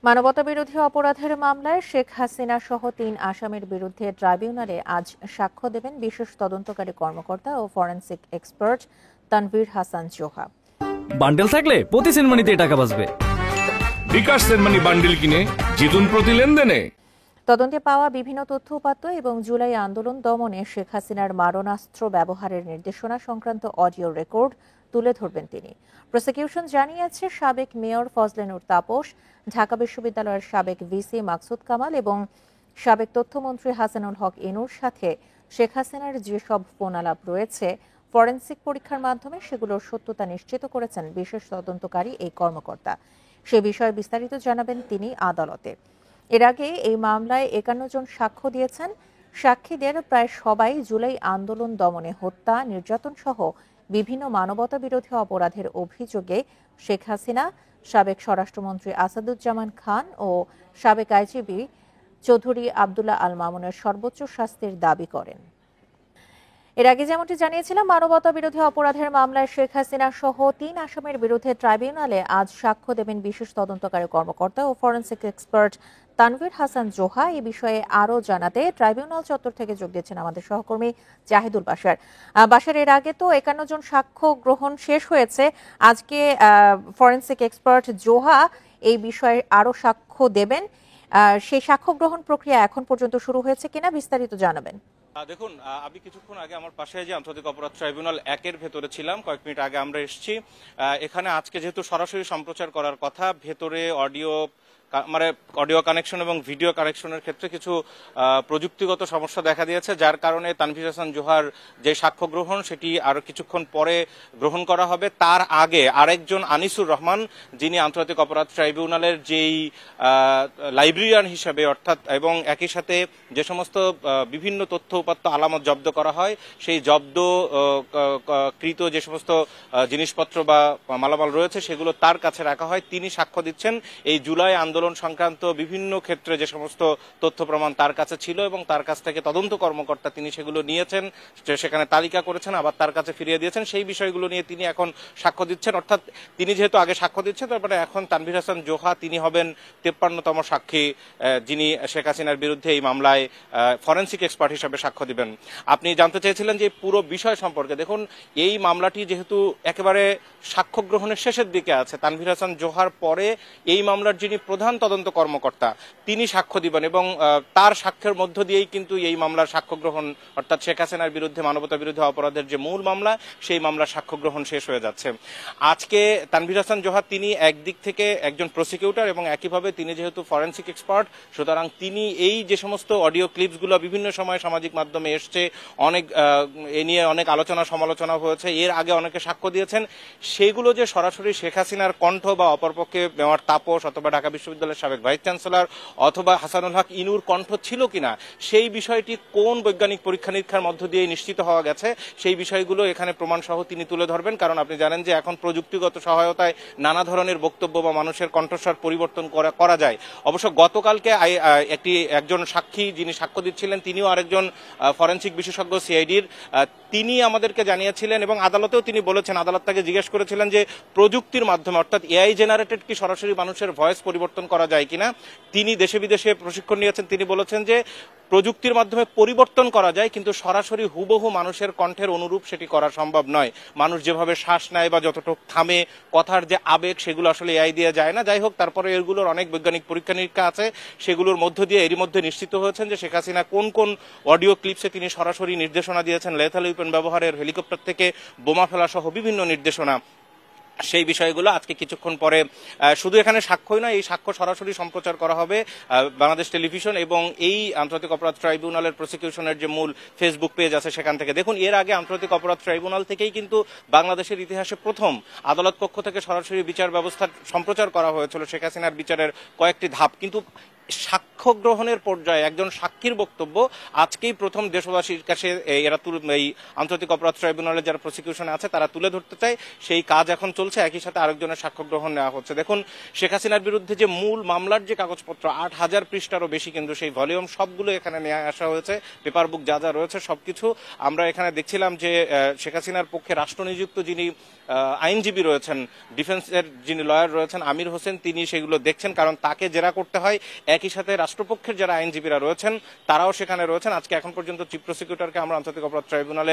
মানবতাবিরোধী অপরাধের মামলায় শেখ হাসিনা সহ ৩ আসামির বিরুদ্ধে ট্রাইব্যুনালে আজ সাক্ষ্য দেবেন বিশেষ তদন্তকারী কর্মকর্তা ও forensic expert Tanvir Hasan Zoha. Bundle থাকলে প্রতি সেনমানিতে টাকা বাঁচবে। বিকাশ সেনমানি বান্ডেল কিনে জিতুন প্রতি লেনদেনে। তদন্তে পাওয়া বিভিন্ন তথ্য উপাত্ত এবং জুলাই আন্দোলন দমনে শেখ হাসিনার মারণাস্ত্র ব্যবহারের নির্দেশনা সংক্রান্ত অডিও রেকর্ড তুলে ধরবেন তিনি। প্রসিকিউশন জানিয়েছে সাবেক মেয়র ফজলে নূর তাপস, ঢাকা বিশ্ববিদ্যালয়ের সাবেক ভিসি মাকসুদ কামাল এবং সাবেক তথ্যমন্ত্রী হাসানুল হক ইনুর সাথে শেখ হাসিনার যেসব ফোনালাপ রয়েছে ফরেনসিক পরীক্ষার মাধ্যমে সেগুলোর সত্যতা নিশ্চিত করেছেন বিশেষ তদন্তকারী এই কর্মকর্তা। সে বিষয়ে বিস্তারিত জানাবেন তিনি আদালতে। এর আগে এই মামলায় ৫১ জন সাক্ষ্য দিয়েছেন। সাক্ষীদের প্রায় সবাই জুলাই আন্দোলন দমনে হত্যা, নির্যাতন সহ বিভিন্ন মানবতাবিরোধী অপরাধের অভিযোগে শেখ হাসিনা, সাবেক স্বরাষ্ট্রমন্ত্রী আসাদুজ্জামান খান ও সাবেক আইজিপি চৌধুরী আবদুল্লাহ আল মামুনের সর্বোচ্চ শাস্তির দাবি করেন। এর আগে যেমনটি জানিয়েছিলাম, মানবতাবিরোধী অপরাধের মামলায় শেখ হাসিনা সহ ৩ আসামির বিরুদ্ধে ট্রাইব্যুনালে আজ সাক্ষ্য দেবেন বিশেষ তদন্তকারী কর্মকর্তা ও ফরেনসিক এক্সপার্ট তানভীর হাসান জোহা। এই বিষয়ে আরও জানাতে ট্রাইব্যুনাল চত্বর থেকে যোগ দিচ্ছেন আমাদের সহকর্মী জাহিদুল বাশার। এর আগে তো ৫১ জন সাক্ষ্য গ্রহণ শেষ হয়েছে। আজকে ফরেনসিক এক্সপার্ট জোহা এই বিষয়ে আরও সাক্ষ্য দেবেন। সেই সাক্ষ্য গ্রহণ প্রক্রিয়া এখন পর্যন্ত শুরু হয়েছে কিনা বিস্তারিত জানাবেন। দেখুন, আমি কিছুক্ষণ আগে আমার পাশে যে আন্তর্জাতিক অপরাধ ট্রাইব্যুনাল ১-এর ভেতরে ছিলাম, কয়েক মিনিট আগে আমরা এসেছি। এখানে আজকে যেহেতু সরাসরি সম্প্রচার করার কথা, ভেতরে অডিও কানেকশন এবং ভিডিও কানেকশনের ক্ষেত্রে কিছু প্রযুক্তিগত সমস্যা দেখা দিয়েছে, যার কারণে তানভীর হাসান জোহার যে সাক্ষ্য গ্রহণ সেটি আরো কিছুক্ষণ পরে গ্রহণ করা হবে। তার আগে আরেকজন আনিসুর রহমান, যিনি আন্তর্জাতিক অপরাধ ট্রাইব্যুনালের যেই লাইব্রেরিয়ান হিসেবে অর্থাৎ এবং একই সাথে যে সমস্ত বিভিন্ন তথ্য উপাত্ত আলামত জব্দ করা হয়, সেই জব্দকৃত যে সমস্ত জিনিসপত্র বা মালামাল রয়েছে সেগুলো তার কাছে রাখা হয়। তিনি সাক্ষ্য দিচ্ছেন এই জুলাই আন্দোলন সংক্রান্ত বিভিন্ন ক্ষেত্রে যে সমস্ত তথ্য প্রমাণ তার কাছে ছিল এবং তার কাছ থেকে তদন্ত কর্মকর্তা তিনি সেগুলো নিয়েছেন, সেখানে তালিকা করেছেন, আবার তার কাছে ফিরিয়ে দিয়েছেন। সেই বিষয়গুলো নিয়ে তিনি এখন সাক্ষ্য দিচ্ছেন। অর্থাৎ তিনি যেহেতু আগে সাক্ষ্য দিচ্ছেন, তারপরে এখন তানভীর হাসান জোহা তিনি হবেন ৫৩তম সাক্ষী, যিনি শেখ হাসিনার বিরুদ্ধে এই মামলায় ফরেনসিক এক্সপার্ট হিসেবে সাক্ষ্য দিবেন। আপনি জানতে চেয়েছিলেন যে পুরো বিষয় সম্পর্কে। দেখুন, এই মামলাটি যেহেতু একেবারে সাক্ষ্য গ্রহণের শেষের দিকে আছে, তানভীর হাসান জোহার পরে এই মামলার যিনি প্রধান তদন্ত কর্মকর্তা তিনি সাক্ষ্য দিবেন এবং তার সাক্ষ্যের মধ্য দিয়েই কিন্তু এই মামলার সাক্ষ্য গ্রহণ, অর্থাৎ শেখ হাসিনার বিরুদ্ধে মানবতা বিরোধী অপরাধের যে মূল মামলা সেই মামলার সাক্ষ্য গ্রহণ শেষ হয়ে যাচ্ছে। আজকে তানভীর হাসান জোহা তিনি একদিক থেকে একজন প্রসিকিউটর এবং একইভাবে তিনি যেহেতু ফরেনসিক এক্সপার্ট, সুতরাং তিনি এই যে সমস্ত অডিও ক্লিপসগুলো বিভিন্ন সময় সামাজিক মাধ্যমে এসছে, অনেক এ নিয়ে অনেক আলোচনা সমালোচনা হয়েছে, এর আগে অনেকে সাক্ষ্য দিয়েছেন, সেগুলো যে সরাসরি শেখ হাসিনার কণ্ঠ বা অপরপক্ষে মেয়র তাপস অথবা ঢাকা বিশ্ববিদ্যালয়ের সাবেক ভাইস চ্যান্সেলর অথবা হাসানুল হক ইনুর কণ্ঠ ছিল কিনা, সেই বিষয়টি কোন বৈজ্ঞানিক পরীক্ষা নিরীক্ষার মধ্য দিয়ে নিশ্চিত হওয়া গেছে, সেই বিষয়গুলো এখানে প্রমাণ সহ তিনি তুলে ধরবেন। কারণ আপনি জানেন যে এখন প্রযুক্তিগত সহায়তায় নানা ধরনের বক্তব্য বা মানুষের কণ্ঠস্বর পরিবর্তন করা যায়। অবশ্য গতকালকে একজন সাক্ষী যিনি সাক্ষ্য দিচ্ছিলেন তিনিও আরেকজন ফরেনসিক বিশেষজ্ঞ সিআইডির, তিনি আমাদেরকে জানিয়েছিলেন এবং আদালতেও তিনি বলেছেন, আদালত তাকে জিজ্ঞেস করেছিলেন যে প্রযুক্তির মাধ্যমে অর্থাৎ এআই জেনারেটেড কি সরাসরি মানুষের ভয়েস পরিবর্তন করা যায় কিনা। তিনি দেশে বিদেশে প্রশিক্ষণ নিয়েছেন, তিনি বলেছেন যে প্রযুক্তির মাধ্যমে পরিবর্তন করা যায়, কিন্তু সরাসরি হুবহু মানুষের কণ্ঠের অনুরূপ সেটি করা সম্ভব নয়। মানুষ যেভাবে শ্বাস নেয় বা যতটুকু থামে, কথার যে আবেগ সেগুলো আসলে এআই দিয়ে যায় না। যাই হোক, তারপরে এগুলোর অনেক বৈজ্ঞানিক পরীক্ষা নিরীক্ষা আছে, সেগুলোর মধ্য দিয়ে এরই মধ্যে নিশ্চিত হয়েছেন যে শেখ হাসিনা কোন কোন অডিও ক্লিপসে তিনি সরাসরি নির্দেশনা দিয়েছেন লেথাল উইপন ব্যবহারের, হেলিকপ্টার থেকে বোমা ফেলা সহ বিভিন্ন নির্দেশনা। সেই বিষয়গুলো আজকে কিছুক্ষণ পরে শুধু এখানে সাক্ষ্যই নয়, এই সাক্ষ্য সরাসরি সম্প্রচার করা হবে বাংলাদেশ টেলিভিশন এবং এই আন্তর্জাতিক অপরাধ ট্রাইব্যুনালের প্রসিকিউশনের যে মূল ফেসবুক পেজ আছে সেখান থেকে। দেখুন, এর আগে আন্তর্জাতিক অপরাধ ট্রাইব্যুনাল থেকেই কিন্তু বাংলাদেশের ইতিহাসে প্রথম আদালত কক্ষ থেকে সরাসরি বিচার ব্যবস্থা সম্প্রচার করা হয়েছিল শেখ হাসিনার বিচারের কয়েকটি ধাপ, কিন্তু সাক্ষ্য সাক্ষ্য গ্রহণের পর্যায়ে একজন সাক্ষীর বক্তব্য আজকেই প্রথম দেশবাসীর কাছে এরা এই আন্তর্জাতিক অপরাধ ট্রাইব্যুনালের যারা প্রসিকিউশনে আছে তারা তুলে ধরতে চায়। সেই কাজ এখন চলছে, একই সাথে আরেকজনের সাক্ষ্য গ্রহণ নেওয়া হচ্ছে। দেখুন, শেখ হাসিনার বিরুদ্ধে যে মূল মামলার যে কাগজপত্র 8,000 পৃষ্ঠারও বেশি, কিন্তু সেই ভলিউম সবগুলো এখানে নিয়ে আসা হয়েছে। পেপার বুক যা যা রয়েছে সবকিছু আমরা এখানে দেখছিলাম যে শেখ হাসিনার পক্ষে রাষ্ট্রনিযুক্ত যিনি আইনজীবী রয়েছেন, ডিফেন্সের যিনি লয়ার রয়েছেন আমির হোসেন, তিনি সেগুলো দেখছেন, কারণ তাকে জেরা করতে হয়। একই সাথে রাষ্ট্রপক্ষের যারা আইনজীবীরা রয়েছেন তারাও সেখানে রয়েছেন। আজকে এখন পর্যন্ত চিফ প্রসিকিউটরকে আমরা আন্তর্জাতিক অপরাধ ট্রাইব্যুনাল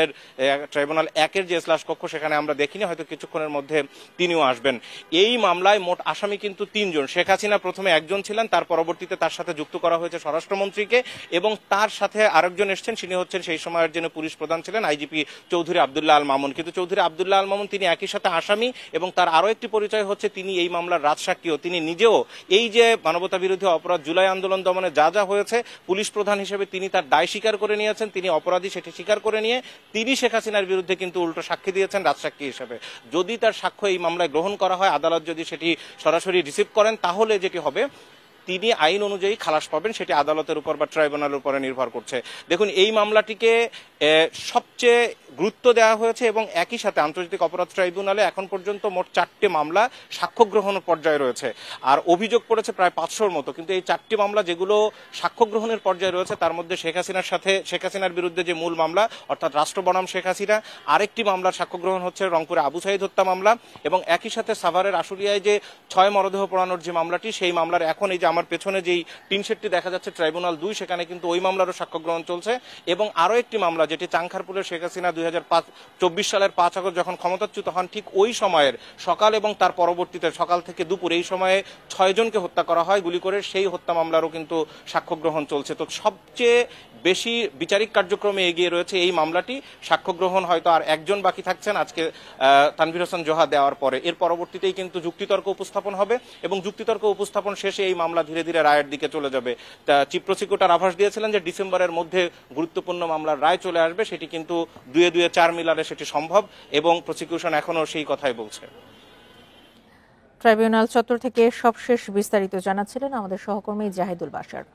1-এর যে এজলাস কক্ষ সেখানে আমরা দেখিনি, হয়তো কিছুক্ষণের মধ্যে তিনিও আসবেন। এই মামলায় মোট আসামি কিন্তু 3 জন। শেখ হাসিনা প্রথমে একজন ছিলেন, তার পরবর্তীতে তার সাথে যুক্ত করা হয়েছে স্বরাষ্ট্রমন্ত্রীকে, এবং তার সাথে আরেকজন এসছেন, তিনি হচ্ছেন সেই সময়ের জন্য পুলিশ প্রধান ছিলেন আইজিপি চৌধুরী আব্দুল্লাহ আল মামুন। কিন্তু চৌধুরী আব্দুল্লাহ আল মামুন তিনি একই সাথে আসামি, এবং তার আরো একটি পরিচয় হচ্ছে তিনি এই মামলার রাজসাক্ষীও। তিনি নিজেও এই যে মানবতা বিরোধী অপরাধ জুলাই আন্দোলন দমনে যা যা হয়েছে, পুলিশ প্রধান হিসেবে তিনি তার দায় স্বীকার করে নিয়েছেন, তিনি অপরাধী সেটি স্বীকার করে নিয়ে তিনি শেখ হাসিনার বিরুদ্ধে কিন্তু উল্টো সাক্ষী দিয়েছেন রাজসাক্ষী হিসেবে। যদি তার সাক্ষ্য এই মামলায় গ্রহণ করা হয়, আদালত যদি সেটি সরাসরি রিসিভ করেন, তাহলে যেটি হবে তিনি আইন অনুযায়ী খালাস পাবেন, সেটি আদালতের উপর বা ট্রাইব্যুনালের উপরে নির্ভর করছে। দেখুন, এই মামলাটিকে সবচেয়ে গুরুত্ব দেওয়া হয়েছে, এবং একই সাথে আন্তর্জাতিক অপরাধ ট্রাইব্যুনালে এখন পর্যন্ত মোট 4টি মামলা সাক্ষ্য গ্রহণের পর্যায়ে রয়েছে, আর অভিযোগ পড়েছে প্রায় 500-র মতো। কিন্তু এই 4টি মামলা যেগুলো সাক্ষ্য গ্রহণের পর্যায়ে রয়েছে, তার মধ্যে শেখ হাসিনার বিরুদ্ধে যে মূল মামলা অর্থাৎ রাষ্ট্র বনাম শেখ হাসিনা, আরেকটি মামলার সাক্ষ্য গ্রহণ হচ্ছে রংপুরে আবু সাইদ হত্যা মামলা, এবং একই সাথে সাভারের আশুলিয়ায় যে 6 মরদেহ পোড়ানোর যে মামলাটি, সেই মামলার এখন এই যে আমার পেছনে যেই টিনশেডটি দেখা যাচ্ছে ট্রাইব্যুনাল 2, সেখানে কিন্তু ওই মামলারও সাক্ষ্য গ্রহণ চলছে। এবং আরো একটি মামলা যেটি চাংখারপুলের শেখ হাসিনা 2024 সালের 5 আগস্ট যখন ক্ষমতাচ্যুত হন, ঠিক ওই সময়ের সকাল এবং তার পরবর্তীতে সকাল থেকে দুপুর এই সময়ে 6 জনকে হত্যা করা হয় গুলি করে, সেই হত্যা মামলারও কিন্তু সাক্ষ্য গ্রহণ চলছে। তো সবচেয়ে বেশি বিচারিক কার্যক্রমে এগিয়ে রয়েছে এই মামলাটি। সাক্ষ্য গ্রহণ হয়তো আর একজন বাকি থাকছেন আজকে তানভীর হোসেন জোহা দেওয়ার পরে। এর পরবর্তীতেই কিন্তু যুক্তিতর্ক উপস্থাপন হবে, এবং যুক্তিতর্ক উপস্থাপন শেষে এই মামলা ধীরে ধীরে রায়ের দিকে চলে যাবে। চিফ প্রসিকিউটর আভাস দিয়েছিলেন যে ডিসেম্বরের মধ্যে গুরুত্বপূর্ণ মামলার রায় চলে আসবে, সেটি কিন্তু 2-4 মিলারে সেটি সম্ভব, এবং প্রসিকিউশন এখনো সেই কথাই বলছে। ট্রাইব্যুনাল চত্বর থেকে সবশেষ বিস্তারিত জানাচ্ছিলেন আমাদের সহকর্মী জাহিদুল বাশার।